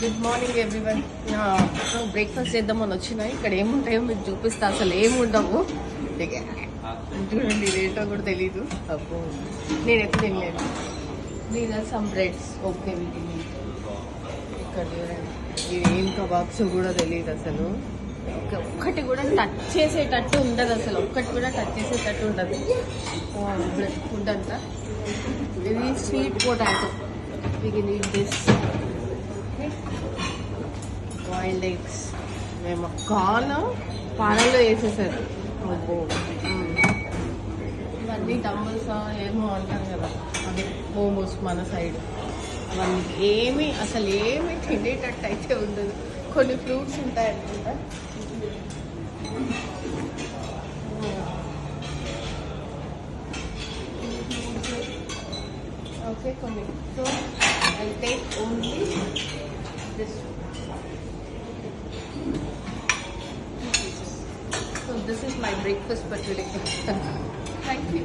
Good morning everyone. Breakfast చేద్దామని వచ్చినా. ఇక్కడ ఏముంటాయో మీకు చూపిస్తా. అసలు ఏముండవు. చూడండి, ఏంటో కూడా తెలీదు. అబ్బో, నేను ఎప్పుడు తినలేదు. These are some breads. Okay, వీటిని ఇక్కడ చూడండి. ఇది ఏం కబాబ్స్ కూడా తెలియదు అసలు. ఒక్కటి కూడా టచ్ చేసేటట్టు ఉండదు అసలు. ఒక్కటి కూడా టచ్ చేసేటట్టు ఉండదు ఫుడ్ అంతా. ఇది స్వీట్ పొటాటో. ఇది దిస్ బాయిల్డ్ ఎగ్స్. మేము కార్న్ పాలల్లో వేసేసారు. ఇవన్నీ డంబుల్స్ ఏమో అంటారు కదా, అది మోమోస్ మన సైడ్. అవన్నీ అసలు ఏమి తినేటట్టు అయితే ఉండదు. కొన్ని ఫ్రూట్స్ ఉంటాయి అనుకుంటా. ఓకే, కొన్ని. So I take only this. So this is my breakfast for today. Thank you.